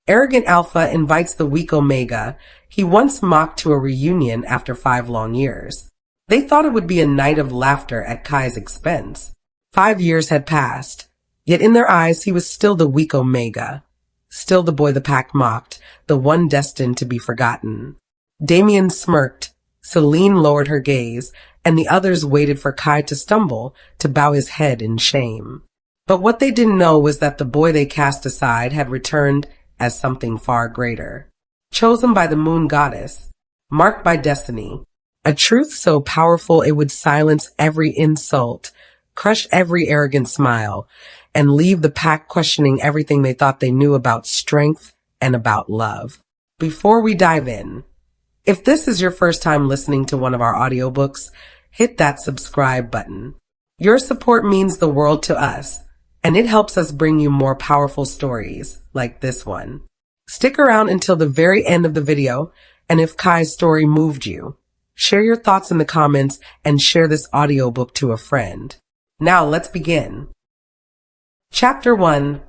Arrogant Alpha invites the weak Omega he once mocked to a reunion after 5 long years. They thought it would be a night of laughter at Kai's expense. 5 years had passed, yet in their eyes he was still the weak Omega, still the boy the pack mocked, the one destined to be forgotten. Damian smirked, Celine lowered her gaze, and the others waited for Kai to stumble, to bow his head in shame. But what they didn't know was that the boy they cast aside had returned as something far greater. Chosen by the moon goddess, marked by destiny, a truth so powerful it would silence every insult, crush every arrogant smile, and leave the pack questioning everything they thought they knew about strength and about love. Before we dive in, if this is your first time listening to one of our audiobooks, hit that subscribe button. Your support means the world to us, and it helps us bring you more powerful stories like this one. Stick around until the very end of the video, and if Kai's story moved you, share your thoughts in the comments and share this audiobook to a friend. Now let's begin. Chapter 1.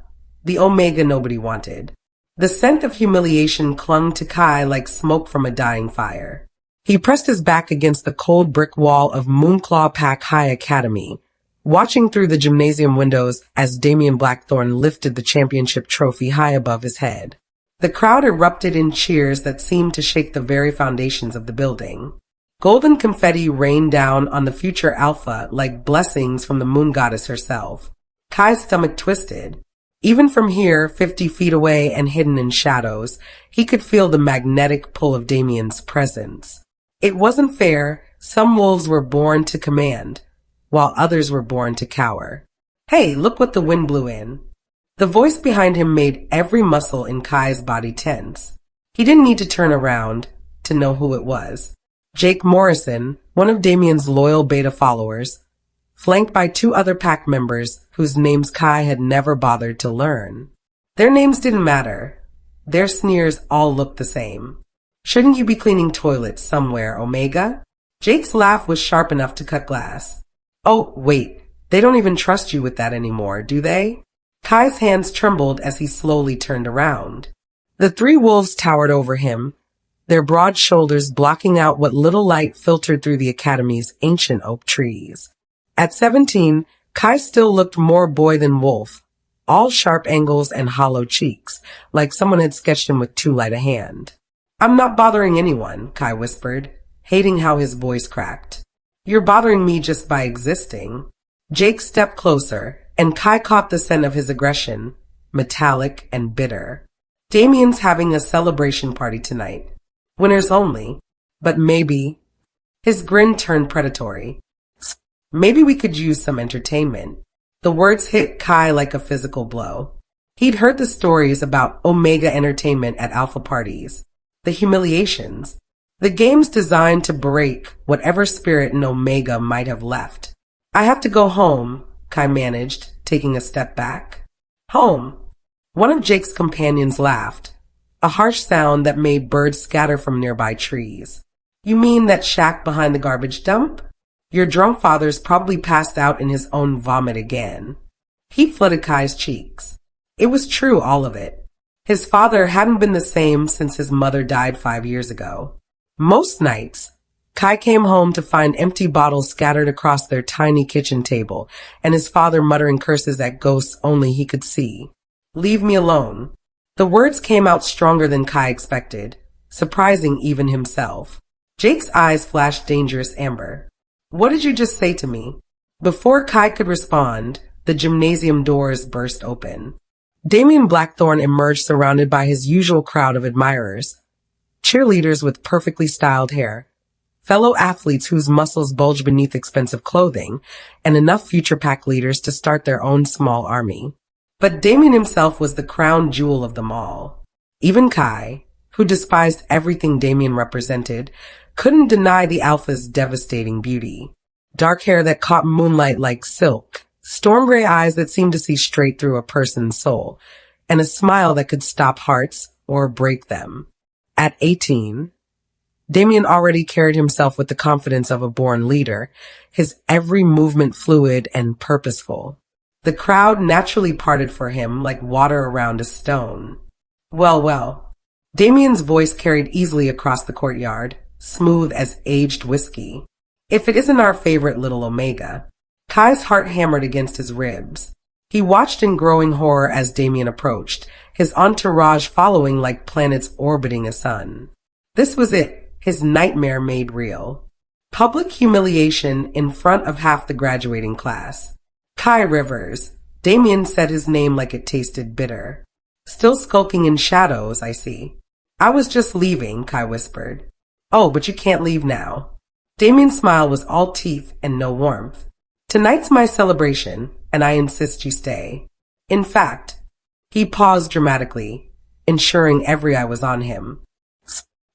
The Omega Nobody Wanted. The scent of humiliation clung to Kai like smoke from a dying fire. He pressed his back against the cold brick wall of Moonclaw Pack High Academy, watching through the gymnasium windows as Damian Blackthorn lifted the championship trophy high above his head. The crowd erupted in cheers that seemed to shake the very foundations of the building. Golden confetti rained down on the future Alpha like blessings from the moon goddess herself. Kai's stomach twisted. Even from here, 50 feet away and hidden in shadows, he could feel the magnetic pull of Damian's presence. It wasn't fair. Some wolves were born to command, while others were born to cower. Hey, look what the wind blew in. The voice behind him made every muscle in Kai's body tense. He didn't need to turn around to know who it was. Jake Morrison, one of Damian's loyal beta followers, flanked by 2 other pack members whose names Kai had never bothered to learn. Their names didn't matter. Their sneers all looked the same. Shouldn't you be cleaning toilets somewhere, Omega? Jake's laugh was sharp enough to cut glass. Oh, wait, they don't even trust you with that anymore, do they? Kai's hands trembled as he slowly turned around. The 3 wolves towered over him, their broad shoulders blocking out what little light filtered through the academy's ancient oak trees. At 17, Kai still looked more boy than wolf, all sharp angles and hollow cheeks, like someone had sketched him with too light a hand. I'm not bothering anyone, Kai whispered, hating how his voice cracked. You're bothering me just by existing. Jake stepped closer, and Kai caught the scent of his aggression, metallic and bitter. Damian's having a celebration party tonight. Winners only. But maybe... His grin turned predatory. Maybe we could use some entertainment. The words hit Kai like a physical blow. He'd heard the stories about Omega entertainment at Alpha parties, the humiliations, the games designed to break whatever spirit an Omega might have left. I have to go home, Kai managed, taking a step back. Home. One of Jake's companions laughed, a harsh sound that made birds scatter from nearby trees. You mean that shack behind the garbage dump? Your drunk father's probably passed out in his own vomit again. Heat flooded Kai's cheeks. It was true, all of it. His father hadn't been the same since his mother died 5 years ago. Most nights, Kai came home to find empty bottles scattered across their tiny kitchen table, and his father muttering curses at ghosts only he could see. Leave me alone. The words came out stronger than Kai expected, surprising even himself. Jake's eyes flashed dangerous amber. What did you just say to me? Before Kai could respond, the gymnasium doors burst open. Damian Blackthorn emerged surrounded by his usual crowd of admirers, cheerleaders with perfectly styled hair, fellow athletes whose muscles bulged beneath expensive clothing, and enough future pack leaders to start their own small army. But Damian himself was the crown jewel of them all. Even Kai, who despised everything Damian represented, couldn't deny the Alpha's devastating beauty. Dark hair that caught moonlight like silk, storm gray eyes that seemed to see straight through a person's soul, and a smile that could stop hearts or break them. At 18, Damian already carried himself with the confidence of a born leader, his every movement fluid and purposeful. The crowd naturally parted for him like water around a stone. Well, well. Damian's voice carried easily across the courtyard, smooth as aged whiskey. If it isn't our favorite little Omega. Kai's heart hammered against his ribs. He watched in growing horror as Damian approached, his entourage following like planets orbiting a sun. This was it, his nightmare made real. Public humiliation in front of half the graduating class. Kai Rivers. Damian said his name like it tasted bitter. Still skulking in shadows, I see. I was just leaving, Kai whispered. Oh, but you can't leave now. Damian's smile was all teeth and no warmth. Tonight's my celebration, and I insist you stay. In fact, he paused dramatically, ensuring every eye was on him.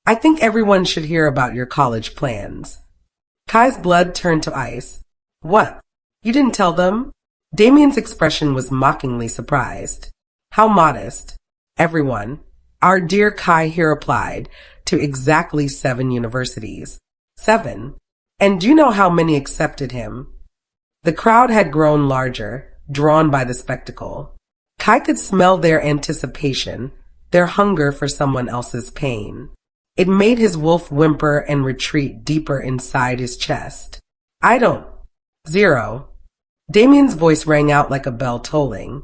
I think everyone should hear about your college plans. Kai's blood turned to ice. What? You didn't tell them? Damian's expression was mockingly surprised. How modest. Everyone. Our dear Kai here applied to exactly 7 universities. 7. And do you know how many accepted him? The crowd had grown larger, drawn by the spectacle. Kai could smell their anticipation, their hunger for someone else's pain. It made his wolf whimper and retreat deeper inside his chest. I don't. 0. Damian's voice rang out like a bell tolling.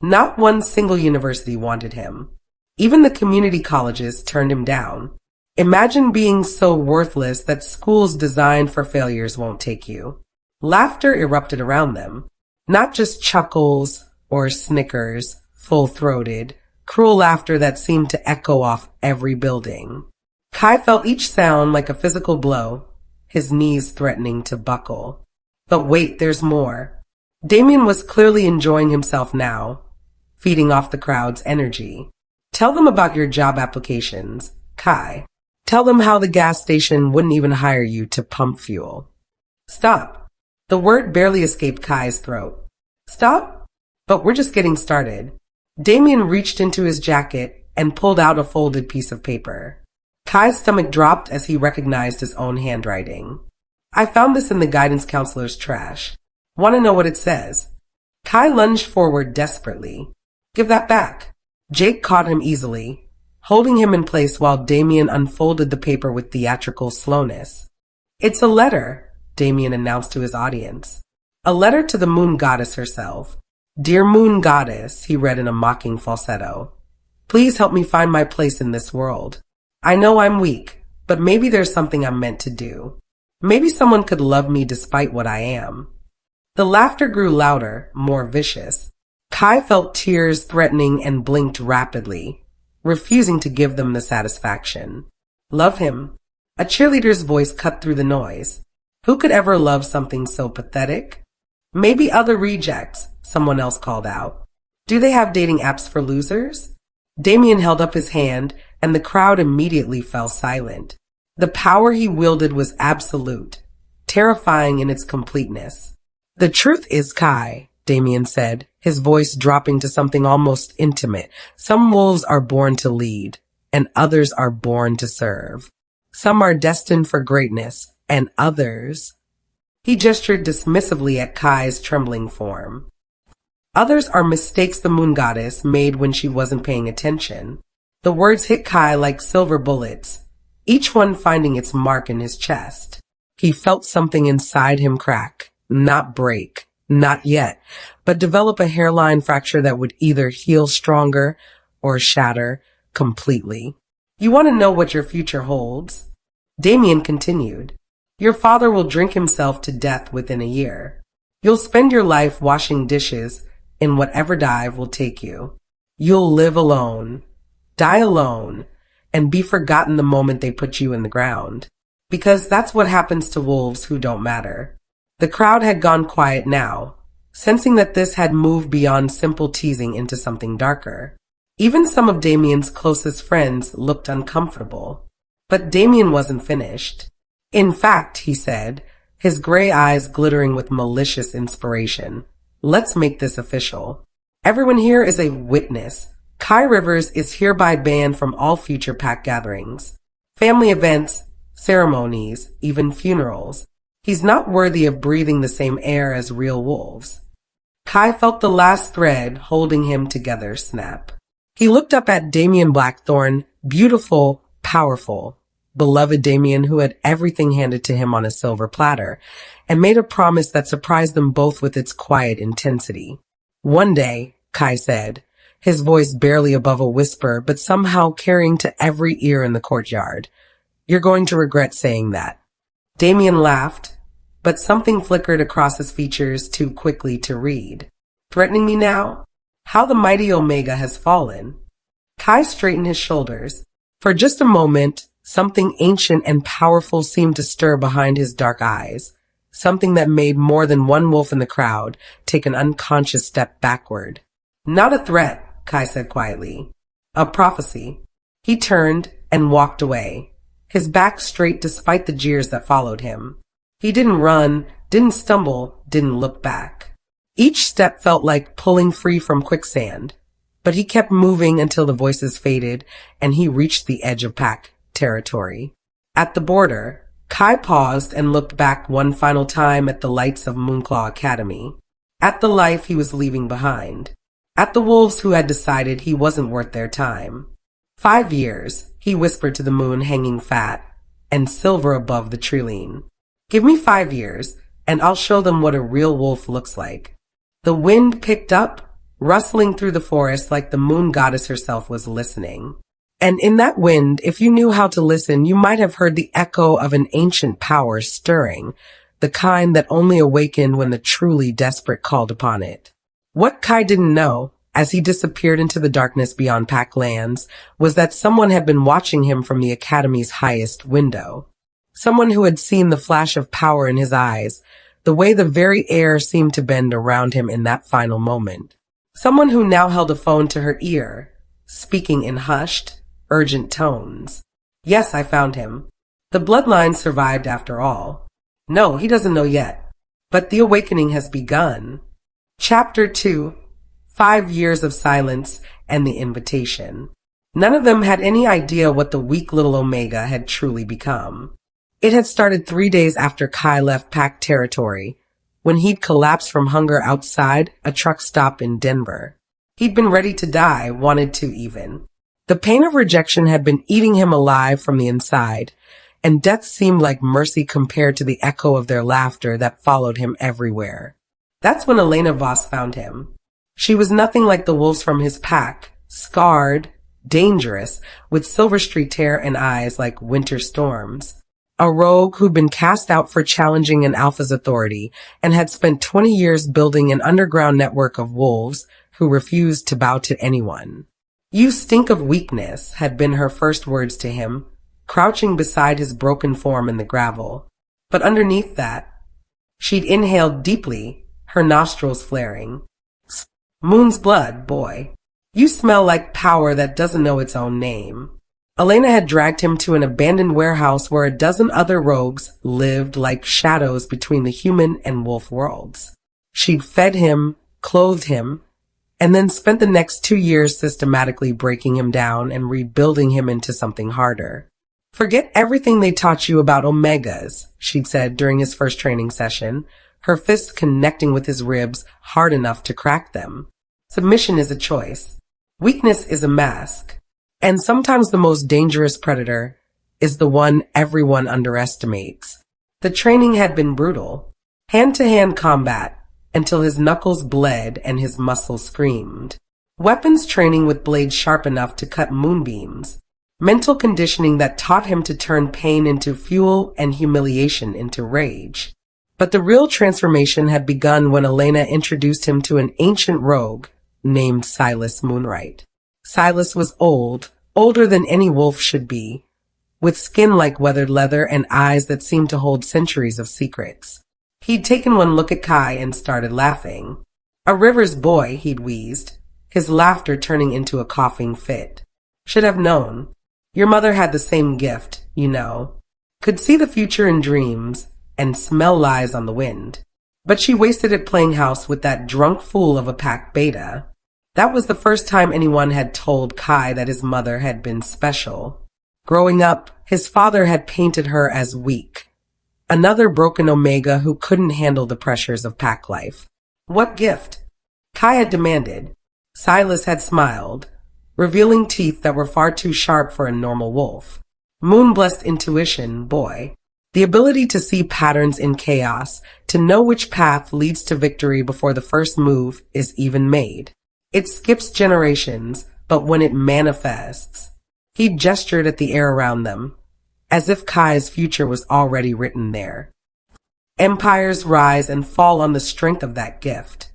Not one single university wanted him. Even the community colleges turned him down. Imagine being so worthless that schools designed for failures won't take you. Laughter erupted around them. Not just chuckles or snickers, full-throated, cruel laughter that seemed to echo off every building. Kai felt each sound like a physical blow, his knees threatening to buckle. But wait, there's more. Damian was clearly enjoying himself now, feeding off the crowd's energy. Tell them about your job applications, Kai. Tell them how the gas station wouldn't even hire you to pump fuel. Stop. The word barely escaped Kai's throat. Stop? But we're just getting started. Damian reached into his jacket and pulled out a folded piece of paper. Kai's stomach dropped as he recognized his own handwriting. I found this in the guidance counselor's trash. Want to know what it says? Kai lunged forward desperately. Give that back. Jake caught him easily, holding him in place while Damian unfolded the paper with theatrical slowness. It's a letter, Damian announced to his audience. A letter to the moon goddess herself. Dear moon goddess, he read in a mocking falsetto. Please help me find my place in this world. I know I'm weak, but maybe there's something I'm meant to do. Maybe someone could love me despite what I am. The laughter grew louder, more vicious. Kai felt tears threatening and blinked rapidly, refusing to give them the satisfaction. Love him. A cheerleader's voice cut through the noise. Who could ever love something so pathetic? Maybe other rejects, someone else called out. Do they have dating apps for losers? Damian held up his hand, and the crowd immediately fell silent. The power he wielded was absolute, terrifying in its completeness. The truth is, Kai, Damian said, his voice dropping to something almost intimate. Some wolves are born to lead, and others are born to serve. Some are destined for greatness, and others... He gestured dismissively at Kai's trembling form. Others are mistakes the moon goddess made when she wasn't paying attention. The words hit Kai like silver bullets, each one finding its mark in his chest. He felt something inside him crack, not break, not yet, but develop a hairline fracture that would either heal stronger or shatter completely. You want to know what your future holds? Damian continued. Your father will drink himself to death within a year. You'll spend your life washing dishes in whatever dive will take you. You'll live alone, die alone, and be forgotten the moment they put you in the ground. Because that's what happens to wolves who don't matter. The crowd had gone quiet now, sensing that this had moved beyond simple teasing into something darker. Even some of Damian's closest friends looked uncomfortable. But Damian wasn't finished. In fact, he said, his gray eyes glittering with malicious inspiration, let's make this official. Everyone here is a witness. Kai Rivers is hereby banned from all future pack gatherings, family events, ceremonies, even funerals. He's not worthy of breathing the same air as real wolves. Kai felt the last thread holding him together snap. He looked up at Damian Blackthorn, beautiful, powerful, beloved Damian who had everything handed to him on a silver platter, and made a promise that surprised them both with its quiet intensity. "One day," Kai said, his voice barely above a whisper, but somehow carrying to every ear in the courtyard, "you're going to regret saying that." Damian laughed, but something flickered across his features too quickly to read. "Threatening me now? How the mighty Omega has fallen." Kai straightened his shoulders. For just a moment, something ancient and powerful seemed to stir behind his dark eyes, something that made more than one wolf in the crowd take an unconscious step backward. "Not a threat," Kai said quietly. "A prophecy." He turned and walked away, his back straight despite the jeers that followed him. He didn't run, didn't stumble, didn't look back. Each step felt like pulling free from quicksand, but he kept moving until the voices faded and he reached the edge of pack territory. At the border, Kai paused and looked back one final time at the lights of Moonclaw Academy, at the life he was leaving behind, at the wolves who had decided he wasn't worth their time. 5 years, he whispered to the moon hanging fat and silver above the treeline. "Give me 5 years, and I'll show them what a real wolf looks like." The wind picked up, rustling through the forest like the moon goddess herself was listening. And in that wind, if you knew how to listen, you might have heard the echo of an ancient power stirring, the kind that only awakened when the truly desperate called upon it. What Kai didn't know, as he disappeared into the darkness beyond Pack lands, was that someone had been watching him from the Academy's highest window. Someone who had seen the flash of power in his eyes, the way the very air seemed to bend around him in that final moment. Someone who now held a phone to her ear, speaking in hushed, urgent tones. "Yes, I found him. The bloodline survived after all. No, he doesn't know yet. But the awakening has begun." Chapter 2. 5 years of silence and the invitation. None of them had any idea what the weak little Omega had truly become. It had started 3 days after Kai left Pack territory, when he'd collapsed from hunger outside a truck stop in Denver. He'd been ready to die, wanted to even. The pain of rejection had been eating him alive from the inside, and death seemed like mercy compared to the echo of their laughter that followed him everywhere. That's when Elena Voss found him. She was nothing like the wolves from his pack, scarred, dangerous, with silver streaked hair and eyes like winter storms. A rogue who'd been cast out for challenging an alpha's authority and had spent 20 years building an underground network of wolves who refused to bow to anyone. "You stink of weakness," had been her first words to him, crouching beside his broken form in the gravel. But underneath that, she'd inhaled deeply, her nostrils flaring. "Moon's blood, boy. You smell like power that doesn't know its own name." Elena had dragged him to an abandoned warehouse where a dozen other rogues lived like shadows between the human and wolf worlds. She'd fed him, clothed him, and then spent the next 2 years systematically breaking him down and rebuilding him into something harder. "Forget everything they taught you about Omegas," she'd said during his first training session, her fists connecting with his ribs hard enough to crack them. "Submission is a choice. Weakness is a mask. And sometimes the most dangerous predator is the one everyone underestimates." The training had been brutal. Hand-to-hand combat, until his knuckles bled and his muscles screamed. Weapons training with blades sharp enough to cut moonbeams. Mental conditioning that taught him to turn pain into fuel and humiliation into rage. But the real transformation had begun when Elena introduced him to an ancient rogue named Silas Moonright. Silas was old, older than any wolf should be, with skin like weathered leather and eyes that seemed to hold centuries of secrets. He'd taken one look at Kai and started laughing. "A Rivers boy," he'd wheezed, his laughter turning into a coughing fit. "Should have known. Your mother had the same gift, you know. Could see the future in dreams and smell lies on the wind. But she wasted it playing house with that drunk fool of a pack beta." That was the first time anyone had told Kai that his mother had been special. Growing up, his father had painted her as weak. Another broken Omega who couldn't handle the pressures of pack life. "What gift?" Kai had demanded. Silas had smiled, revealing teeth that were far too sharp for a normal wolf. Moon-blessed intuition, boy. The ability to see patterns in chaos, to know which path leads to victory before the first move is even made. It skips generations, but when it manifests, he gestured at the air around them, as if Kai's future was already written there. Empires rise and fall on the strength of that gift.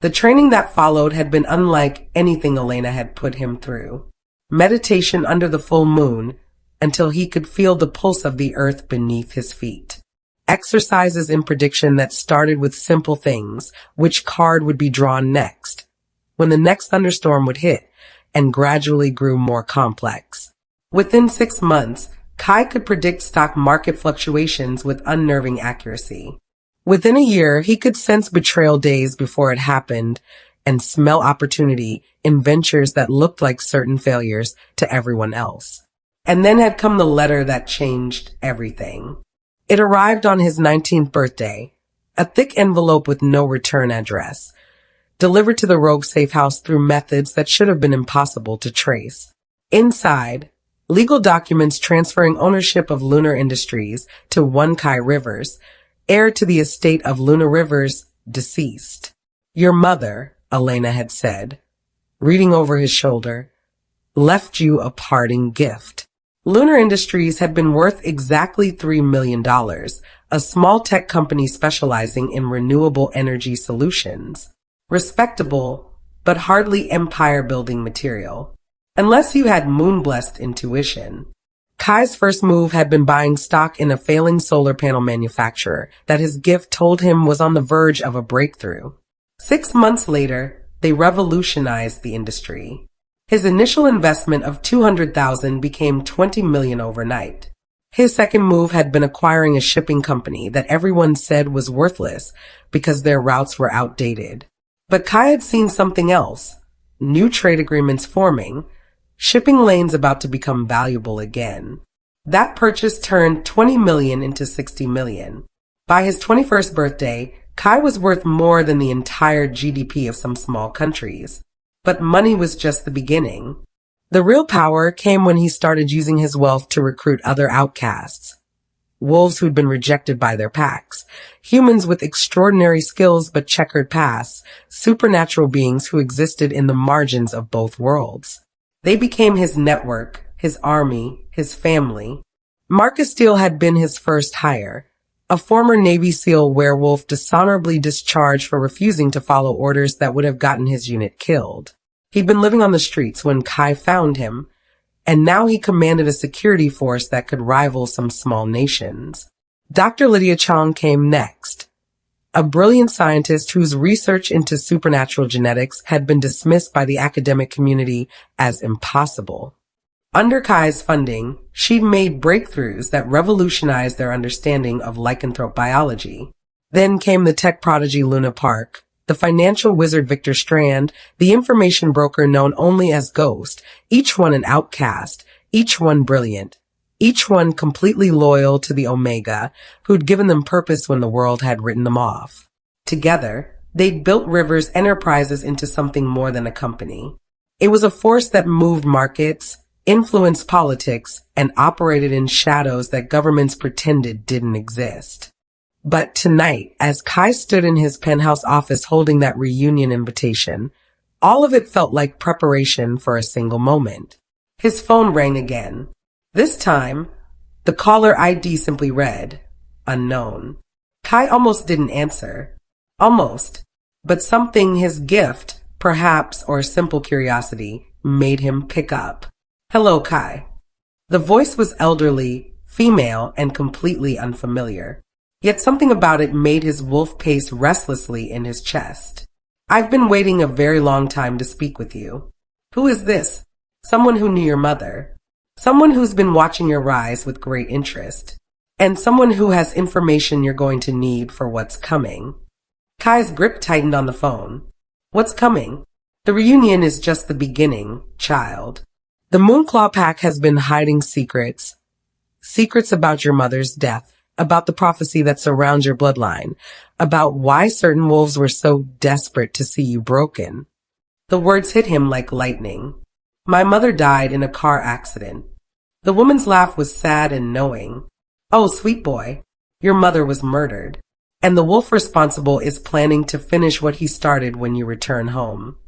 The training that followed had been unlike anything Elena had put him through. Meditation under the full moon, until he could feel the pulse of the earth beneath his feet. Exercises in prediction that started with simple things, which card would be drawn next, when the next thunderstorm would hit, and gradually grew more complex. Within 6 months, Kai could predict stock market fluctuations with unnerving accuracy. Within a year, he could sense betrayal days before it happened and smell opportunity in ventures that looked like certain failures to everyone else. And then had come the letter that changed everything. It arrived on his 19th birthday, a thick envelope with no return address, delivered to the rogue safe house through methods that should have been impossible to trace. Inside, legal documents transferring ownership of Lunar Industries to one Kai Rivers, heir to the estate of Luna Rivers, deceased. Your mother, Elena had said, reading over his shoulder, left you a parting gift. Lunar Industries had been worth exactly $3 million, a small tech company specializing in renewable energy solutions. Respectable, but hardly empire-building material. Unless you had moon-blessed intuition. Kai's first move had been buying stock in a failing solar panel manufacturer that his gift told him was on the verge of a breakthrough. 6 months later, they revolutionized the industry. His initial investment of $200,000 became $20 million overnight. His second move had been acquiring a shipping company that everyone said was worthless because their routes were outdated. But Kai had seen something else. New trade agreements forming, shipping lanes about to become valuable again. That purchase turned $20 million into $60 million. By his 21st birthday, Kai was worth more than the entire GDP of some small countries. But money was just the beginning. The real power came when he started using his wealth to recruit other outcasts. Wolves who'd been rejected by their packs. Humans with extraordinary skills but checkered pasts. Supernatural beings who existed in the margins of both worlds. They became his network, his army, his family. Marcus Steele had been his first hire. A former Navy SEAL werewolf dishonorably discharged for refusing to follow orders that would have gotten his unit killed. He'd been living on the streets when Kai found him, and now he commanded a security force that could rival some small nations. Dr. Lydia Chong came next, a brilliant scientist whose research into supernatural genetics had been dismissed by the academic community as impossible. Under Kai's funding, she'd made breakthroughs that revolutionized their understanding of lycanthrope biology. Then came the tech prodigy Luna Park, the financial wizard Victor Strand, the information broker known only as Ghost, each one an outcast, each one brilliant, each one completely loyal to the Omega, who'd given them purpose when the world had written them off. Together, they'd built Rivers Enterprises into something more than a company. It was a force that moved markets, influenced politics, and operated in shadows that governments pretended didn't exist. But tonight, as Kai stood in his penthouse office holding that reunion invitation, all of it felt like preparation for a single moment. His phone rang again. This time, the caller ID simply read, unknown. Kai almost didn't answer. Almost. But something, his gift, perhaps, or simple curiosity, made him pick up. Hello, Kai. The voice was elderly, female, and completely unfamiliar. Yet something about it made his wolf pace restlessly in his chest. I've been waiting a very long time to speak with you. Who is this? Someone who knew your mother. Someone who's been watching your rise with great interest. And someone who has information you're going to need for what's coming. Kai's grip tightened on the phone. What's coming? The reunion is just the beginning, child. The Moonclaw Pack has been hiding secrets. Secrets about your mother's death, about the prophecy that surrounds your bloodline, about why certain wolves were so desperate to see you broken. The words hit him like lightning. My mother died in a car accident. The woman's laugh was sad and knowing. Oh, sweet boy, your mother was murdered. And the wolf responsible is planning to finish what he started when you return home.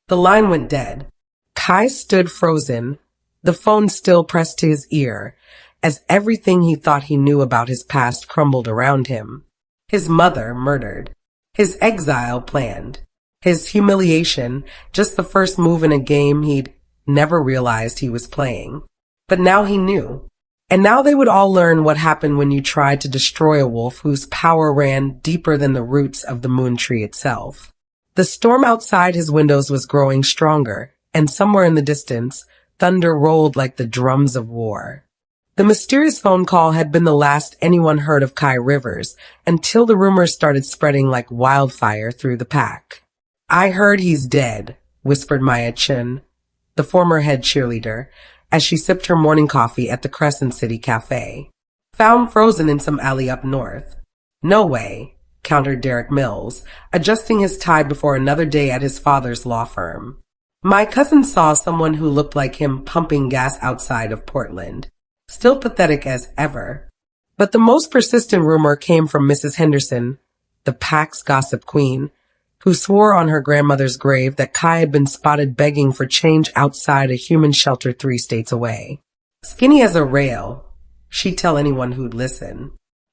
The line went dead. Kai stood frozen, the phone still pressed to his ear, as everything he thought he knew about his past crumbled around him. His mother murdered. His exile planned. His humiliation, just the first move in a game he'd never realized he was playing. But now he knew. And now they would all learn what happened when you tried to destroy a wolf whose power ran deeper than the roots of the moon tree itself. The storm outside his windows was growing stronger, and somewhere in the distance, thunder rolled like the drums of war. The mysterious phone call had been the last anyone heard of Kai Rivers, until the rumors started spreading like wildfire through the pack. I heard he's dead, whispered Maya Chin, the former head cheerleader, as she sipped her morning coffee at the Crescent City Cafe. Found frozen in some alley up north. No way, countered Derek Mills, adjusting his tie before another day at his father's law firm. My cousin saw someone who looked like him pumping gas outside of Portland. Still pathetic as ever. But the most persistent rumor came from Mrs. Henderson, the pack's gossip queen, who swore on her grandmother's grave that Kai had been spotted begging for change outside a human shelter 3 states away. Skinny as a rail, she'd tell anyone who'd listen.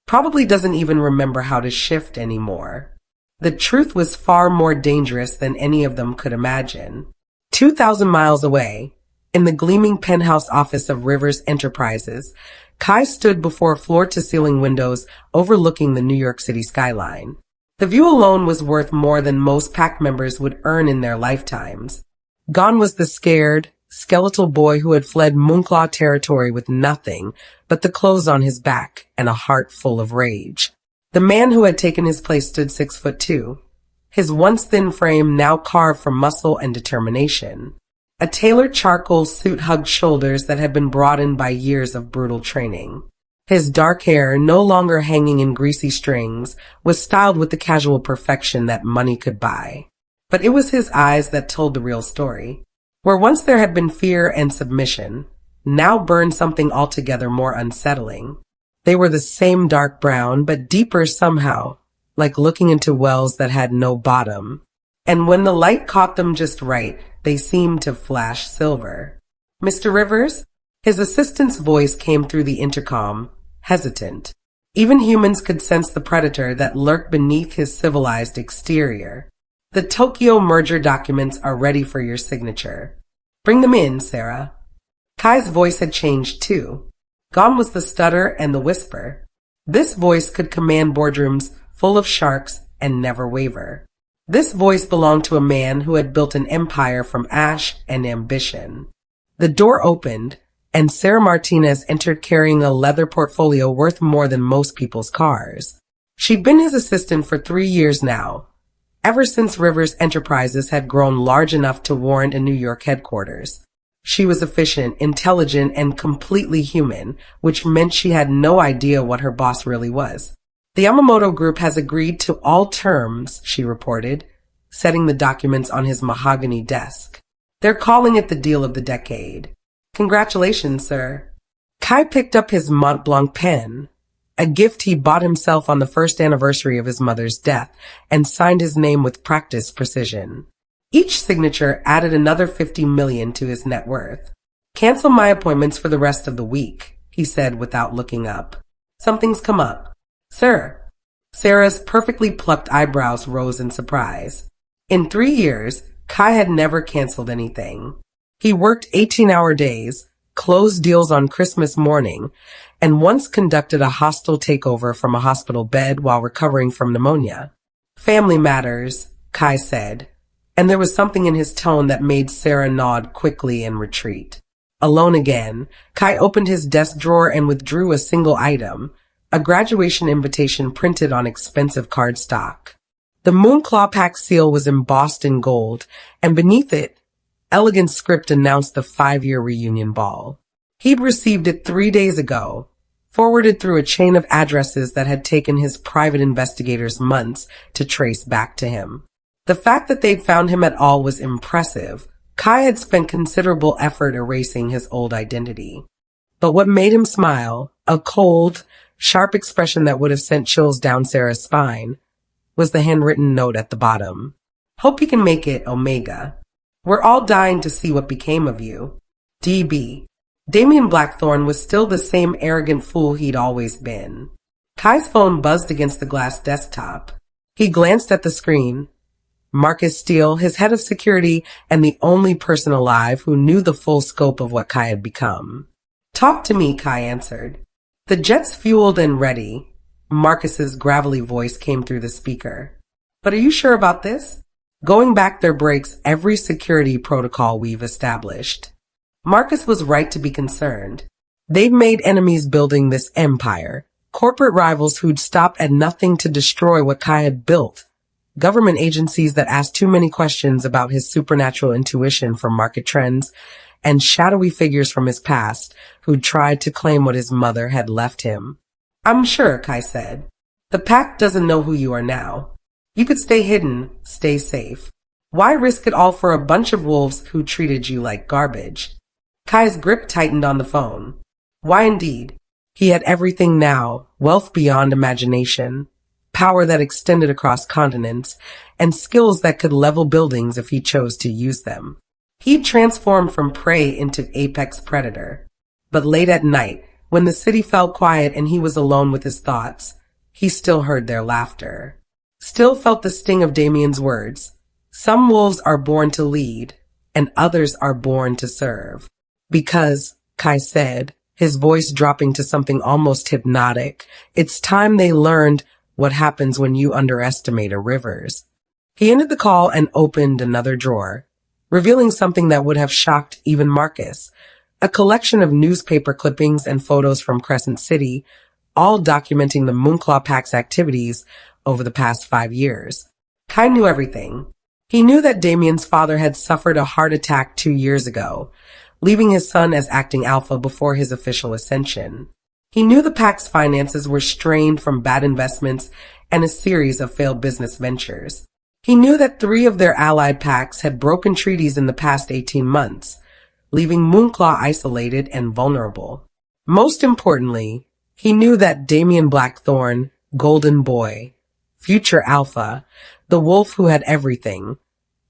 Probably doesn't even remember how to shift anymore. The truth was far more dangerous than any of them could imagine. 2,000 miles away, in the gleaming penthouse office of Rivers Enterprises, Kai stood before floor-to-ceiling windows overlooking the New York City skyline. The view alone was worth more than most pack members would earn in their lifetimes. Gone was the scared, skeletal boy who had fled Moonclaw territory with nothing but the clothes on his back and a heart full of rage. The man who had taken his place stood 6'2", his once thin frame now carved from muscle and determination. A tailored charcoal suit hugged shoulders that had been broadened by years of brutal training. His dark hair, no longer hanging in greasy strings, was styled with the casual perfection that money could buy. But it was his eyes that told the real story. Where once there had been fear and submission, now burned something altogether more unsettling. They were the same dark brown, but deeper somehow, like looking into wells that had no bottom. And when the light caught them just right, they seemed to flash silver. Mr. Rivers? His assistant's voice came through the intercom, hesitant. Even humans could sense the predator that lurked beneath his civilized exterior. The Tokyo merger documents are ready for your signature. Bring them in, Sarah. Kai's voice had changed too. Gone was the stutter and the whisper. This voice could command boardrooms full of sharks and never waver. This voice belonged to a man who had built an empire from ash and ambition. The door opened, and Sarah Martinez entered carrying a leather portfolio worth more than most people's cars. She'd been his assistant for 3 years now, ever since Rivers Enterprises had grown large enough to warrant a New York headquarters. She was efficient, intelligent, and completely human, which meant she had no idea what her boss really was. The Yamamoto Group has agreed to all terms, she reported, setting the documents on his mahogany desk. They're calling it the deal of the decade. Congratulations, sir. Kai picked up his Mont Blanc pen, a gift he bought himself on the first anniversary of his mother's death, and signed his name with practiced precision. Each signature added another $50 million to his net worth. Cancel my appointments for the rest of the week, he said without looking up. Something's come up. Sir. Sarah's perfectly plucked eyebrows rose in surprise. In 3 years, Kai had never canceled anything. He worked 18-hour days, closed deals on Christmas morning, and once conducted a hostile takeover from a hospital bed while recovering from pneumonia. Family matters, Kai said, and there was something in his tone that made Sarah nod quickly and retreat. Alone again, Kai opened his desk drawer and withdrew a single item, a graduation invitation printed on expensive cardstock. The Moonclaw Pack seal was embossed in gold, and beneath it, elegant script announced the 5-year reunion ball. He'd received it 3 days ago, forwarded through a chain of addresses that had taken his private investigators months to trace back to him. The fact that they'd found him at all was impressive, Kai had spent considerable effort erasing his old identity. But what made him smile, a cold, sharp expression that would have sent chills down Sarah's spine, was the handwritten note at the bottom. Hope you can make it, Omega. We're all dying to see what became of you. DB. Damian Blackthorn was still the same arrogant fool he'd always been. Kai's phone buzzed against the glass desktop. He glanced at the screen. Marcus Steele, his head of security and the only person alive who knew the full scope of what Kai had become. Talk to me, Kai answered. The jet's fueled and ready. Marcus's gravelly voice came through the speaker. But are you sure about this? Going back there breaks every security protocol we've established. Marcus was right to be concerned. They've made enemies building this empire. Corporate rivals who'd stop at nothing to destroy what Kai had built. Government agencies that asked too many questions about his supernatural intuition for market trends, and shadowy figures from his past who'd tried to claim what his mother had left him. I'm sure, Kai said. The pack doesn't know who you are now. You could stay hidden, stay safe. Why risk it all for a bunch of wolves who treated you like garbage? Kai's grip tightened on the phone. Why indeed? He had everything now, wealth beyond imagination, power that extended across continents, and skills that could level buildings if he chose to use them. He'd transformed from prey into apex predator. But late at night, when the city fell quiet and he was alone with his thoughts, he still heard their laughter. Still felt the sting of Damian's words. Some wolves are born to lead, and others are born to serve. Because, Kai said, his voice dropping to something almost hypnotic, it's time they learned what happens when you underestimate a rivers. He ended the call and opened another drawer, revealing something that would have shocked even Marcus. A collection of newspaper clippings and photos from Crescent City, all documenting the Moonclaw Pack's activities over the past 5 years. Kai knew everything. He knew that Damian's father had suffered a heart attack 2 years ago, leaving his son as acting alpha before his official ascension. He knew the pack's finances were strained from bad investments and a series of failed business ventures. He knew that 3 of their allied packs had broken treaties in the past 18 months, leaving Moonclaw isolated and vulnerable. Most importantly, he knew that Damian Blackthorn, Golden Boy, future Alpha, the wolf who had everything,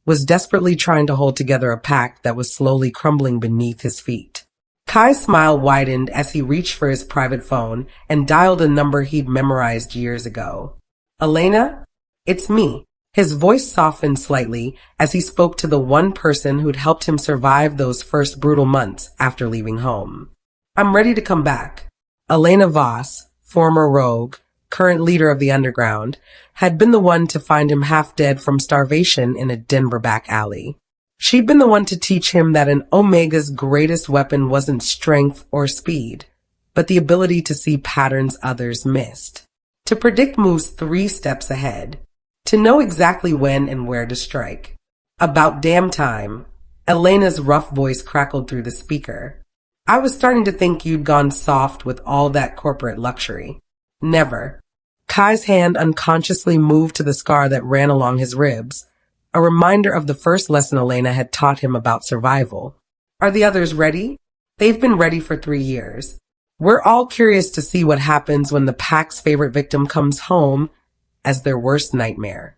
was desperately trying to hold together a pack that was slowly crumbling beneath his feet. Kai's smile widened as he reached for his private phone and dialed a number he'd memorized years ago. Elena? It's me. His voice softened slightly as he spoke to the one person who'd helped him survive those first brutal months after leaving home. I'm ready to come back. Elena Voss, former rogue, current leader of the underground, had been the one to find him half dead from starvation in a Denver back alley. She'd been the one to teach him that an Omega's greatest weapon wasn't strength or speed, but the ability to see patterns others missed, to predict moves 3 steps ahead, to know exactly when and where to strike. About damn time, Elena's rough voice crackled through the speaker. I was starting to think you'd gone soft with all that corporate luxury. Never. Kai's hand unconsciously moved to the scar that ran along his ribs, a reminder of the first lesson Elena had taught him about survival. Are the others ready? They've been ready for 3 years. We're all curious to see what happens when the pack's favorite victim comes home as their worst nightmare.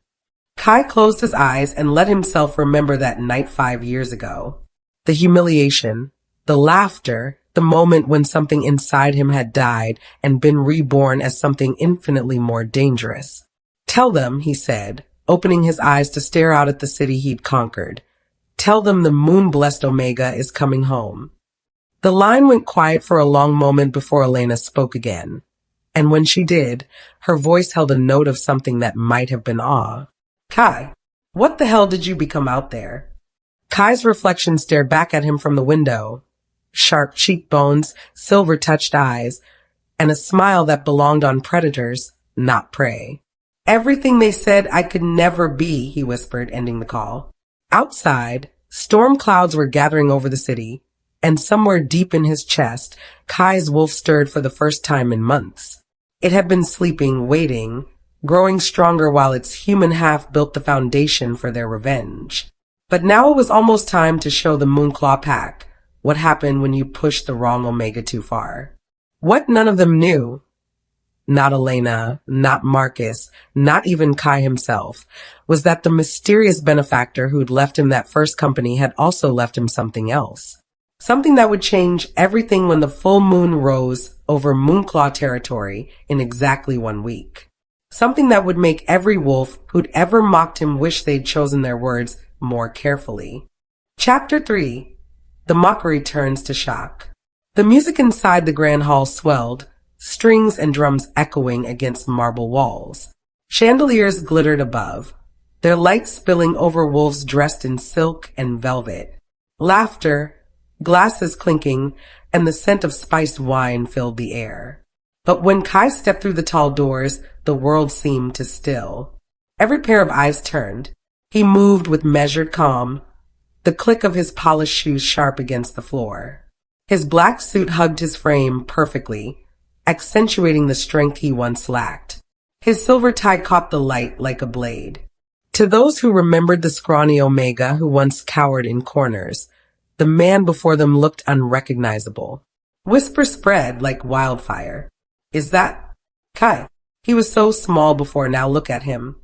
Kai closed his eyes and let himself remember that night 5 years ago. The humiliation, the laughter, the moment when something inside him had died and been reborn as something infinitely more dangerous. Tell them, he said, opening his eyes to stare out at the city he'd conquered. Tell them the moon-blessed Omega is coming home. The line went quiet for a long moment before Elena spoke again. And when she did, her voice held a note of something that might have been awe. Kai, what the hell did you become out there? Kai's reflection stared back at him from the window. Sharp cheekbones, silver-touched eyes, and a smile that belonged on predators, not prey. Everything they said I could never be, he whispered, ending the call. Outside, storm clouds were gathering over the city, and somewhere deep in his chest, Kai's wolf stirred for the first time in months. It had been sleeping, waiting, growing stronger while its human half built the foundation for their revenge. But now it was almost time to show the Moonclaw pack what happened when you pushed the wrong Omega too far. What none of them knew, not Elena, not Marcus, not even Kai himself, was that the mysterious benefactor who'd left him that first company had also left him something else. Something that would change everything when the full moon rose over Moonclaw territory in exactly 1 week. Something that would make every wolf who'd ever mocked him wish they'd chosen their words more carefully. Chapter 3. The mockery turns to shock. The music inside the grand hall swelled, strings and drums echoing against marble walls. Chandeliers glittered above, their light spilling over wolves dressed in silk and velvet. Laughter, glasses clinking, and the scent of spiced wine filled the air. But when Kai stepped through the tall doors, the world seemed to still. Every pair of eyes turned. He moved with measured calm, the click of his polished shoes sharp against the floor. His black suit hugged his frame perfectly, accentuating the strength he once lacked. His silver tie caught the light like a blade. To those who remembered the scrawny Omega who once cowered in corners, the man before them looked unrecognizable. Whispers spread like wildfire. Is that Kai? He was so small before, now look at him.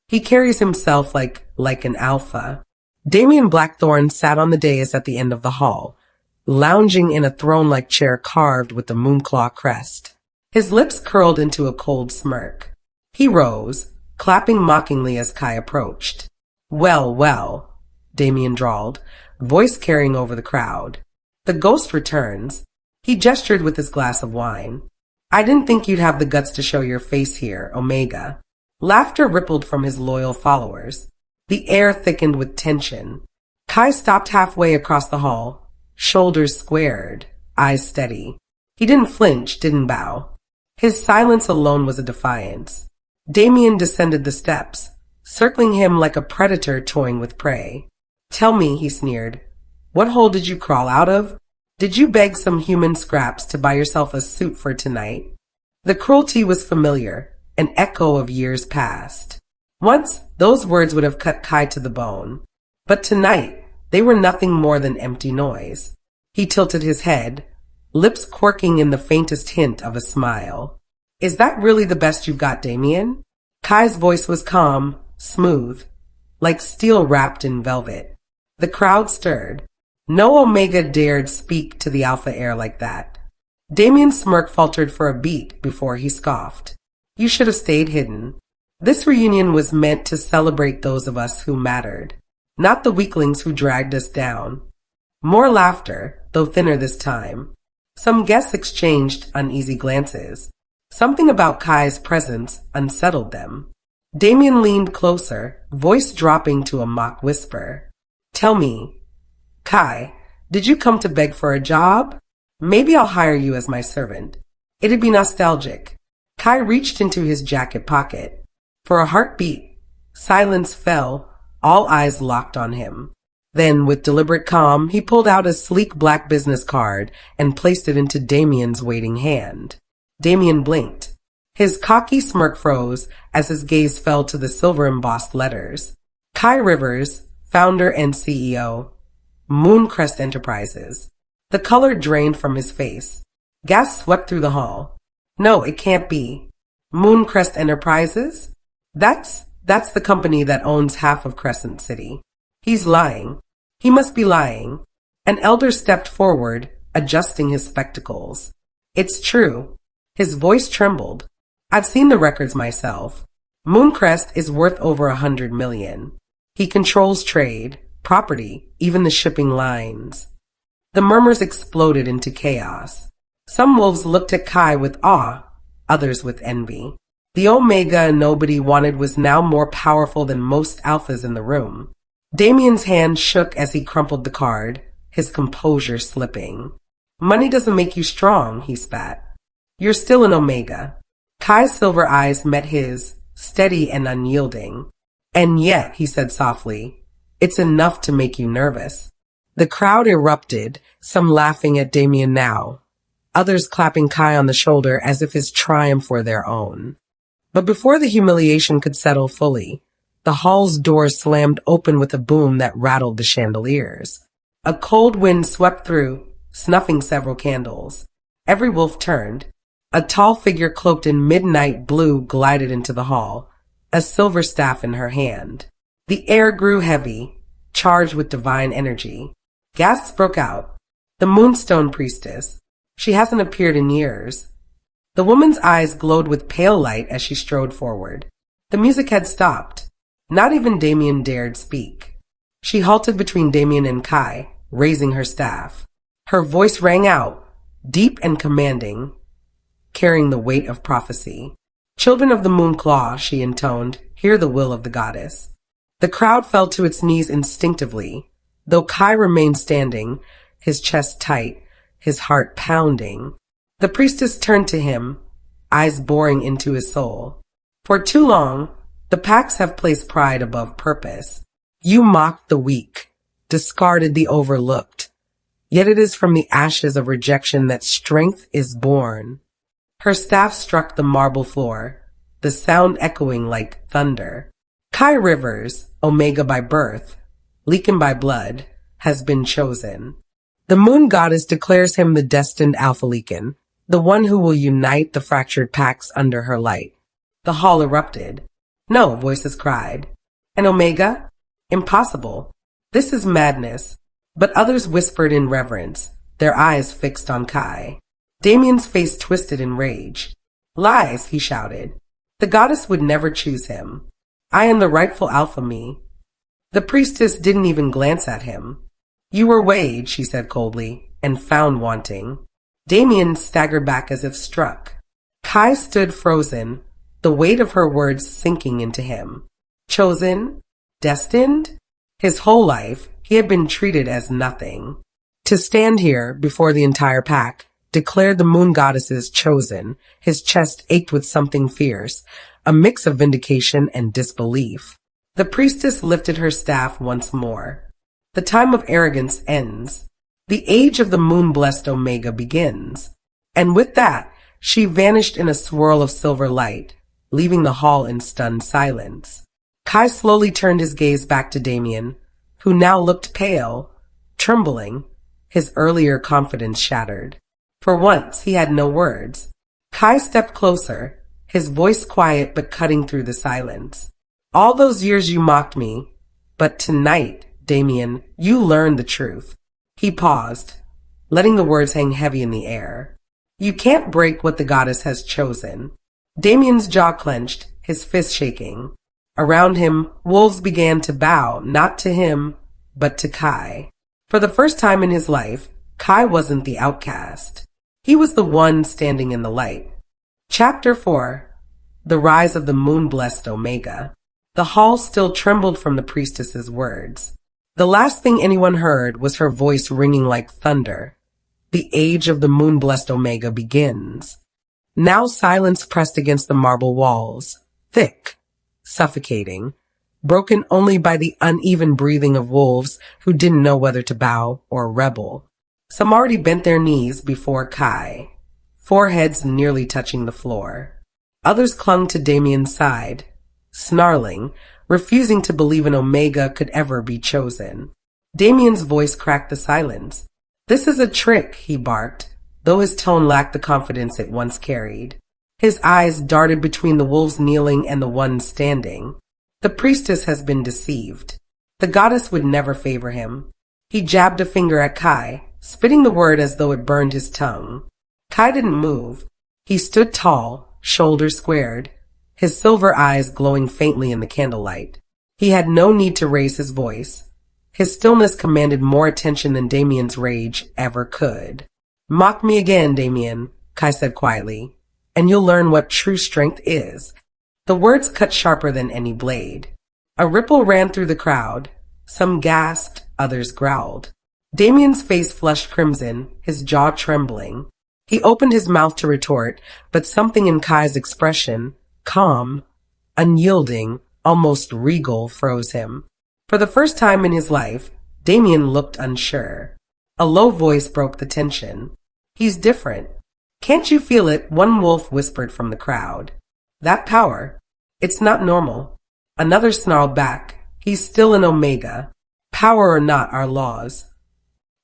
He carries himself like an alpha. Damian Blackthorn sat on the dais at the end of the hall, lounging in a throne-like chair carved with the Moonclaw crest. His lips curled into a cold smirk. He rose, clapping mockingly as Kai approached. Well, well, Damian drawled, voice carrying over the crowd. The ghost returns. He gestured with his glass of wine. I didn't think you'd have the guts to show your face here, Omega. Laughter rippled from his loyal followers. The air thickened with tension. Kai stopped halfway across the hall, shoulders squared, eyes steady. He didn't flinch, didn't bow. His silence alone was a defiance. Damian descended the steps, circling him like a predator toying with prey. Tell me, he sneered, what hole did you crawl out of? Did you beg some human scraps to buy yourself a suit for tonight? The cruelty was familiar, an echo of years past. Once, those words would have cut Kai to the bone. But tonight, they were nothing more than empty noise. He tilted his head, lips quirking in the faintest hint of a smile. Is that really the best you've got, Damian? Kai's voice was calm, smooth, like steel wrapped in velvet. The crowd stirred. No Omega dared speak to the Alpha heir like that. Damian's smirk faltered for a beat before he scoffed. You should have stayed hidden. This reunion was meant to celebrate those of us who mattered, not the weaklings who dragged us down. More laughter, though thinner this time. Some guests exchanged uneasy glances. Something about Kai's presence unsettled them. Damian leaned closer, voice dropping to a mock whisper. Tell me, Kai, did you come to beg for a job? Maybe I'll hire you as my servant. It'd be nostalgic. Kai reached into his jacket pocket. For a heartbeat, silence fell, all eyes locked on him. Then, with deliberate calm, he pulled out a sleek black business card and placed it into Damian's waiting hand. Damian blinked. His cocky smirk froze as his gaze fell to the silver-embossed letters. Kai Rivers, founder and CEO. Mooncrest Enterprises. The color drained from his face. Gas swept through the hall. No, it can't be. Mooncrest Enterprises? That's the company that owns half of Crescent City. He's lying. He must be lying. An elder stepped forward, adjusting his spectacles. It's true. His voice trembled. I've seen the records myself. Mooncrest is worth over 100 million. He controls trade, property, even the shipping lines. The murmurs exploded into chaos. Some wolves looked at Kai with awe, others with envy. The Omega nobody wanted was now more powerful than most alphas in the room. Damian's hand shook as he crumpled the card, his composure slipping. Money doesn't make you strong, he spat. You're still an Omega. Kai's silver eyes met his, steady and unyielding. And yet, he said softly, it's enough to make you nervous. The crowd erupted, some laughing at Damian now, others clapping Kai on the shoulder as if his triumph were their own. But before the humiliation could settle fully, The hall's door slammed open with a boom that rattled the chandeliers. A cold wind swept through, snuffing several candles. Every wolf turned. A tall figure cloaked in midnight blue glided into the hall, a silver staff in her hand. The air grew heavy, charged with divine energy. Gasps broke out. The Moonstone Priestess. She hasn't appeared in years. The woman's eyes glowed with pale light as she strode forward. The music had stopped. Not even Damian dared speak. She halted between Damian and Kai, raising her staff. Her voice rang out, deep and commanding, carrying the weight of prophecy. "Children of the Moonclaw," she intoned, "hear the will of the goddess." The crowd fell to its knees instinctively, though Kai remained standing, his chest tight, his heart pounding. The priestess turned to him, eyes boring into his soul. "For too long, the packs have placed pride above purpose. You mocked the weak, discarded the overlooked. Yet it is from the ashes of rejection that strength is born." Her staff struck the marble floor, the sound echoing like thunder. Kai Rivers, Omega by birth, Lycan by blood, has been chosen. The moon goddess declares him the destined Alpha-Lycan, the one who will unite the fractured packs under her light. The hall erupted. "No," voices cried. "And Omega? Impossible. This is madness." But others whispered in reverence, their eyes fixed on Kai. Damian's face twisted in rage. "Lies," he shouted. "The goddess would never choose him. I am the rightful alpha me." The priestess didn't even glance at him. "You were weighed," she said coldly, "and found wanting." Damian staggered back as if struck. Kai stood frozen, the weight of her words sinking into him. Chosen? Destined? His whole life, he had been treated as nothing. To stand here, before the entire pack, declared the moon goddesses chosen, his chest ached with something fierce, a mix of vindication and disbelief. The priestess lifted her staff once more. The time of arrogance ends. The age of the moon-blessed Omega begins. And with that, she vanished in a swirl of silver light, leaving the hall in stunned silence. Kai slowly turned his gaze back to Damian, who now looked pale, trembling, his earlier confidence shattered. For once, he had no words. Kai stepped closer, his voice quiet but cutting through the silence. "All those years you mocked me, but tonight, Damian, you learned the truth." He paused, letting the words hang heavy in the air. "You can't break what the goddess has chosen." Damian's jaw clenched, his fist shaking. Around him, wolves began to bow, not to him, but to Kai. For the first time in his life, Kai wasn't the outcast. He was the one standing in the light. Chapter 4. The Rise of the Moon-Blessed Omega. The hall still trembled from the priestess's words. The last thing anyone heard was her voice ringing like thunder. The age of the moon-blessed Omega begins. Now silence pressed against the marble walls, thick, suffocating, broken only by the uneven breathing of wolves who didn't know whether to bow or rebel. Some already bent their knees before Kai, foreheads nearly touching the floor. Others clung to Damian's side, snarling, refusing to believe an Omega could ever be chosen. Damian's voice cracked the silence. "This is a trick," he barked, though his tone lacked the confidence it once carried. His eyes darted between the wolves kneeling and the ones standing. The priestess has been deceived. The goddess would never favor him. He jabbed a finger at Kai, spitting the word as though it burned his tongue. Kai didn't move. He stood tall, shoulders squared, his silver eyes glowing faintly in the candlelight. He had no need to raise his voice. His stillness commanded more attention than Damian's rage ever could. "Mock me again, Damian," Kai said quietly, "and you'll learn what true strength is." The words cut sharper than any blade. A ripple ran through the crowd. Some gasped, others growled. Damian's face flushed crimson, his jaw trembling. He opened his mouth to retort, but something in Kai's expression, calm, unyielding, almost regal, froze him. For the first time in his life, Damian looked unsure. A low voice broke the tension. "He's different. Can't you feel it?" one wolf whispered from the crowd. "That power, it's not normal." Another snarled back. He's still an Omega. Power or not, our laws.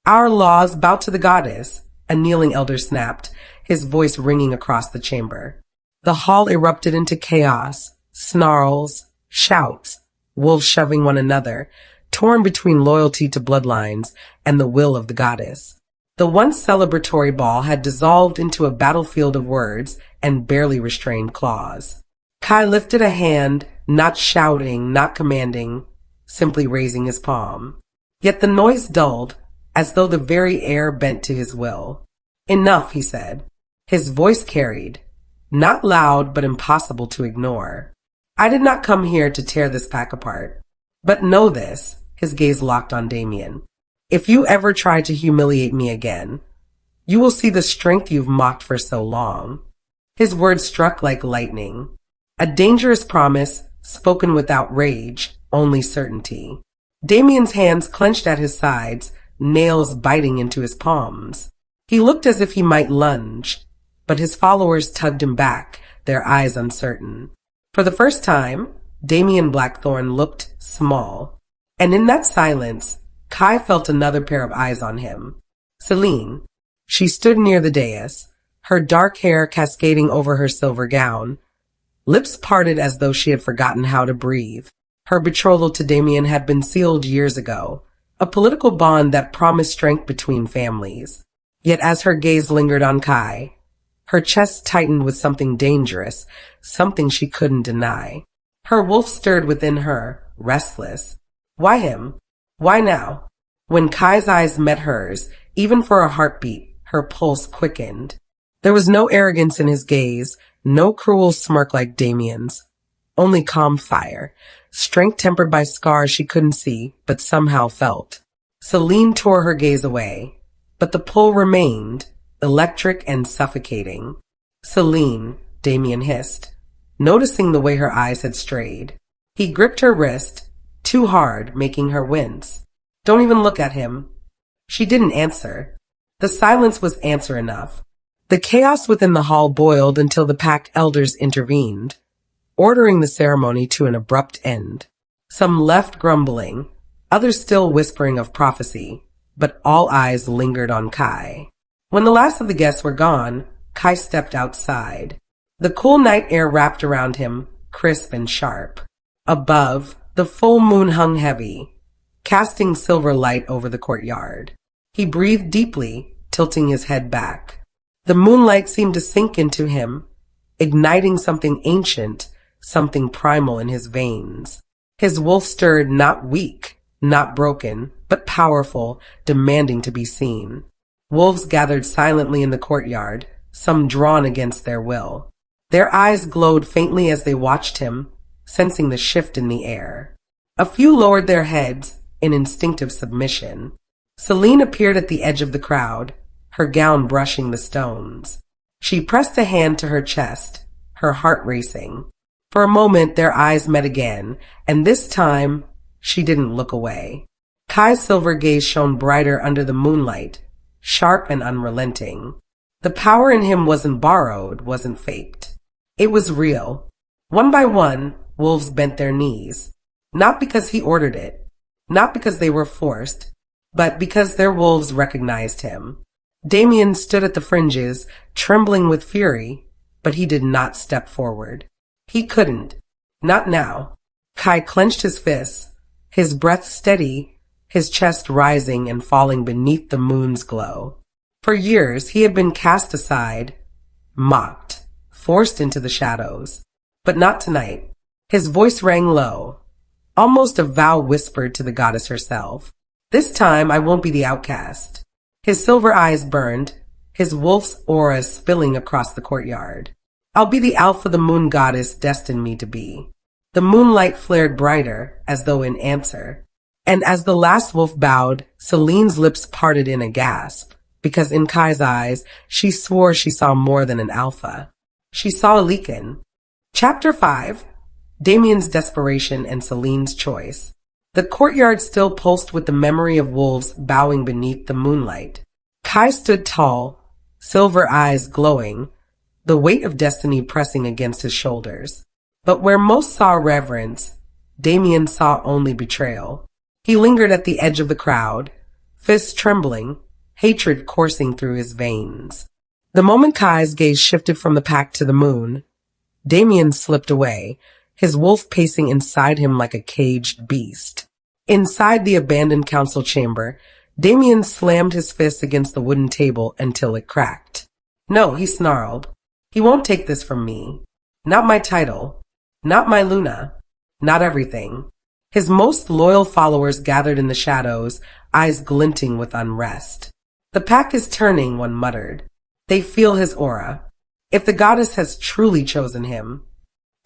Our laws bow to the goddess, a kneeling elder snapped, his voice ringing across the chamber. The hall erupted into chaos, snarls, shouts, wolves shoving one another, torn between loyalty to bloodlines and the will of the goddess. The once celebratory ball had dissolved into a battlefield of words and barely restrained claws. Kai lifted a hand, not shouting, not commanding, simply raising his palm. Yet the noise dulled, as though the very air bent to his will. Enough, he said. His voice carried, not loud but impossible to ignore. I did not come here to tear this pack apart. But know this, his gaze locked on Damian. If you ever try to humiliate me again, you will see the strength you've mocked for so long. His words struck like lightning. A dangerous promise, spoken without rage, only certainty. Damian's hands clenched at his sides, nails biting into his palms. He looked as if he might lunge, but his followers tugged him back, their eyes uncertain. For the first time, Damian Blackthorn looked small, and in that silence, Kai felt another pair of eyes on him. Celine. She stood near the dais, her dark hair cascading over her silver gown, lips parted as though she had forgotten how to breathe. Her betrothal to Damian had been sealed years ago, a political bond that promised strength between families. Yet as her gaze lingered on Kai, her chest tightened with something dangerous, something she couldn't deny. Her wolf stirred within her, restless. Why him? Why now? When Kai's eyes met hers, even for a heartbeat, her pulse quickened. There was no arrogance in his gaze, no cruel smirk like Damian's. Only calm fire, strength tempered by scars she couldn't see, but somehow felt. Celine tore her gaze away, but the pull remained, electric and suffocating. Celine, Damian hissed, noticing the way her eyes had strayed. He gripped her wrist, too hard, making her wince. Don't even look at him. She didn't answer. The silence was answer enough. The chaos within the hall boiled until the pack elders intervened, ordering the ceremony to an abrupt end. Some left grumbling, others still whispering of prophecy, but all eyes lingered on Kai. When the last of the guests were gone, Kai stepped outside. The cool night air wrapped around him, crisp and sharp. Above, the full moon hung heavy, casting silver light over the courtyard. He breathed deeply, tilting his head back. The moonlight seemed to sink into him, igniting something ancient, something primal in his veins. His wolf stirred, not weak, not broken, but powerful, demanding to be seen. Wolves gathered silently in the courtyard, some drawn against their will. Their eyes glowed faintly as they watched him, sensing the shift in the air. A few lowered their heads in instinctive submission. Celine appeared at the edge of the crowd, her gown brushing the stones. She pressed a hand to her chest, her heart racing. For a moment, their eyes met again, and this time, she didn't look away. Kai's silver gaze shone brighter under the moonlight, sharp and unrelenting. The power in him wasn't borrowed, wasn't faked. It was real. One by one, wolves bent their knees. Not because he ordered it, not because they were forced, but because their wolves recognized him. Damian stood at the fringes, trembling with fury, but he did not step forward. He couldn't. Not now. Kai clenched his fists, his breath steady, his chest rising and falling beneath the moon's glow. For years, he had been cast aside, mocked, forced into the shadows. But not tonight. His voice rang low, almost a vow whispered to the goddess herself. This time, I won't be the outcast. His silver eyes burned, his wolf's aura spilling across the courtyard. I'll be the Alpha the moon goddess destined me to be. The moonlight flared brighter, as though in answer. And as the last wolf bowed, Celine's lips parted in a gasp, because in Kai's eyes, she swore she saw more than an alpha. She saw a Lycan. Chapter 5. Damian's desperation and Celine's choice. The courtyard still pulsed with the memory of wolves bowing beneath the moonlight. Kai stood tall, silver eyes glowing, the weight of destiny pressing against his shoulders. But where most saw reverence, Damian saw only betrayal. He lingered at the edge of the crowd, fists trembling, hatred coursing through his veins. The moment Kai's gaze shifted from the pack to the moon, Damian slipped away, his wolf pacing inside him like a caged beast. Inside the abandoned council chamber, Damian slammed his fist against the wooden table until it cracked. No, he snarled. He won't take this from me. Not my title. Not my Luna. Not everything. His most loyal followers gathered in the shadows, eyes glinting with unrest. The pack is turning, one muttered. They feel his aura. If the goddess has truly chosen him.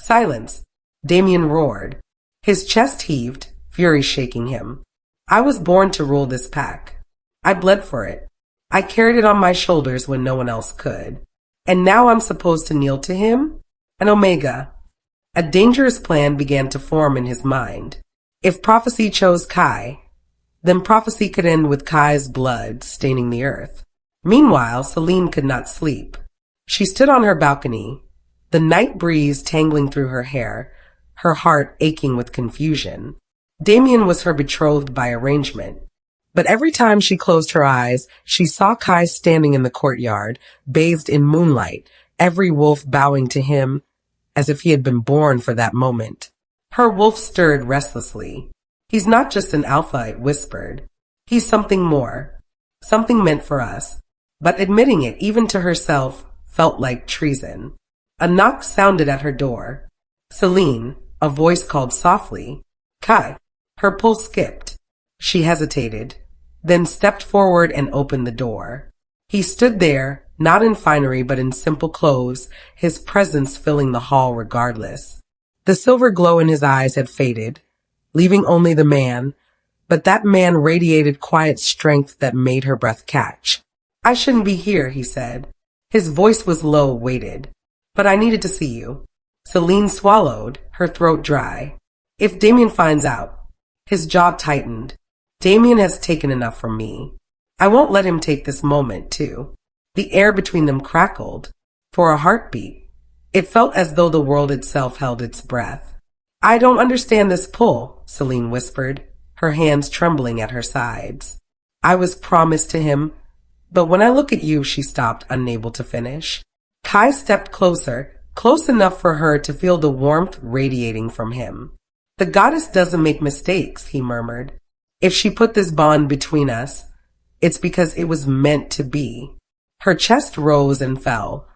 Silence. Damian roared. His chest heaved, fury shaking him. I was born to rule this pack. I bled for it. I carried it on my shoulders when no one else could. And now I'm supposed to kneel to him? An Omega. A dangerous plan began to form in his mind. If prophecy chose Kai, then prophecy could end with Kai's blood staining the earth. Meanwhile, Celine could not sleep. She stood on her balcony, the night breeze tangling through her hair, her heart aching with confusion. Damian was her betrothed by arrangement. But every time she closed her eyes, she saw Kai standing in the courtyard, bathed in moonlight, every wolf bowing to him as if he had been born for that moment. Her wolf stirred restlessly. He's not just an alpha, it whispered. He's something more. Something meant for us. But admitting it, even to herself, felt like treason. A knock sounded at her door. Celine, a voice called softly. Kai. Her pulse skipped. She hesitated, then stepped forward and opened the door. He stood there, not in finery but in simple clothes, his presence filling the hall regardless. The silver glow in his eyes had faded, leaving only the man, but that man radiated quiet strength that made her breath catch. I shouldn't be here, he said. His voice was low, weighted. But I needed to see you. Celine swallowed, her throat dry. If Damian finds out. His jaw tightened. Damian has taken enough from me. I won't let him take this moment, too. The air between them crackled. For a heartbeat. It felt as though the world itself held its breath. I don't understand this pull, Celine whispered, her hands trembling at her sides. I was promised to him, but when I look at you, she stopped, unable to finish. Kai stepped closer, close enough for her to feel the warmth radiating from him. The goddess doesn't make mistakes, he murmured. If she put this bond between us, it's because it was meant to be. Her chest rose and fell,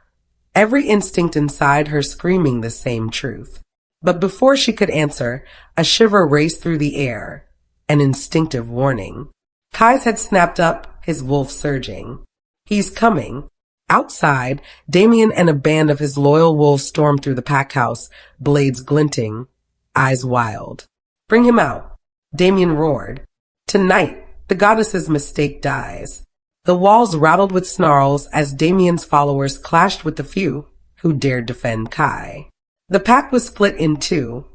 every instinct inside her screaming the same truth. But before she could answer, a shiver raced through the air, an instinctive warning. Kai's had snapped up, his wolf surging. He's coming. Outside, Damian and a band of his loyal wolves stormed through the pack house, blades glinting, eyes wild. Bring him out, Damian roared. Tonight, the goddess's mistake dies. The walls rattled with snarls as Damian's followers clashed with the few who dared defend Kai. The pack was split in two,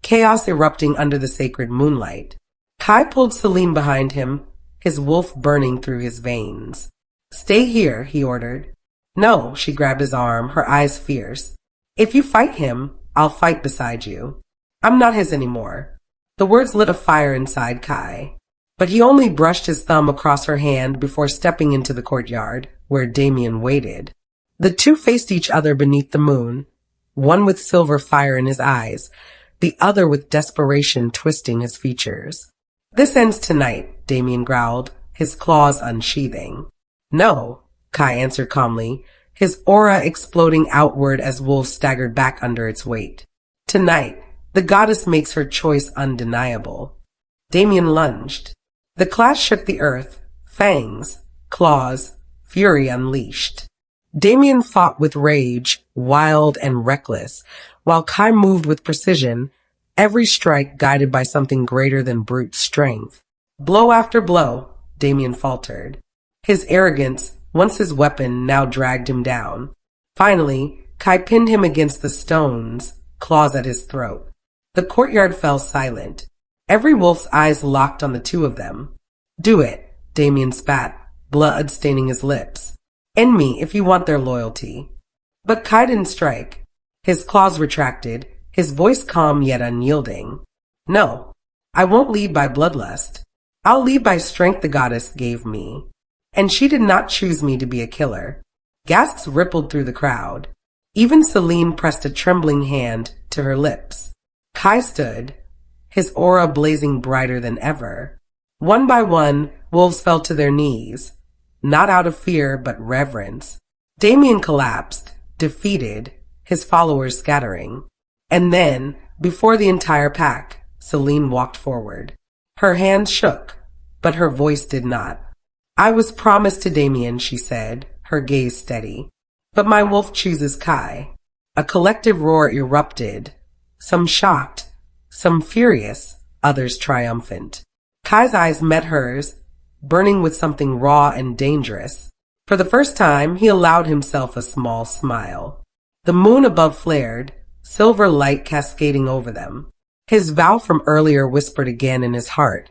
chaos erupting under the sacred moonlight. Kai pulled Celine behind him, his wolf burning through his veins. Stay here, he ordered. No, she grabbed his arm, her eyes fierce. If you fight him, I'll fight beside you. I'm not his anymore. The words lit a fire inside Kai. But he only brushed his thumb across her hand before stepping into the courtyard, where Damian waited. The two faced each other beneath the moon, one with silver fire in his eyes, the other with desperation twisting his features. This ends tonight, Damian growled, his claws unsheathing. No, Kai answered calmly, his aura exploding outward as wolves staggered back under its weight. Tonight, the goddess makes her choice undeniable. Damian lunged. The clash shook the earth, fangs, claws, fury unleashed. Damian fought with rage, wild and reckless, while Kai moved with precision, every strike guided by something greater than brute strength. Blow after blow, Damian faltered. His arrogance, once his weapon, now dragged him down. Finally, Kai pinned him against the stones, claws at his throat. The courtyard fell silent. Every wolf's eyes locked on the two of them. Do it, Damian spat, blood staining his lips. End me if you want their loyalty. But Kai didn't strike. His claws retracted, his voice calm yet unyielding. No, I won't lead by bloodlust. I'll lead by strength the goddess gave me. And she did not choose me to be a killer. Gasps rippled through the crowd. Even Celine pressed a trembling hand to her lips. Kai stood, his aura blazing brighter than ever. One by one, wolves fell to their knees, not out of fear but reverence. Damian collapsed, defeated, his followers scattering. And then, before the entire pack, Celine walked forward. Her hands shook, but her voice did not. I was promised to Damian, she said, her gaze steady. But my wolf chooses Kai. A collective roar erupted, some shocked, some furious, others triumphant. Kai's eyes met hers, burning with something raw and dangerous. For the first time, he allowed himself a small smile. The moon above flared, silver light cascading over them. His vow from earlier whispered again in his heart.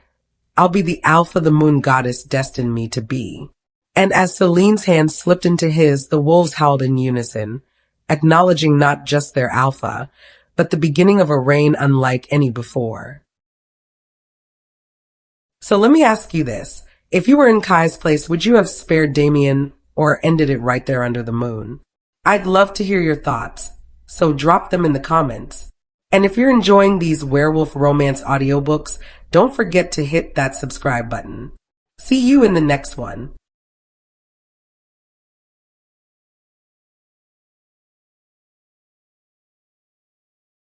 I'll be the Alpha the moon goddess destined me to be. And as Celine's hand slipped into his, the wolves howled in unison, acknowledging not just their alpha, but the beginning of a reign unlike any before. So let me ask you this. If you were in Kai's place, would you have spared Damian or ended it right there under the moon? I'd love to hear your thoughts, so drop them in the comments. And if you're enjoying these werewolf romance audiobooks, don't forget to hit that subscribe button. See you in the next one.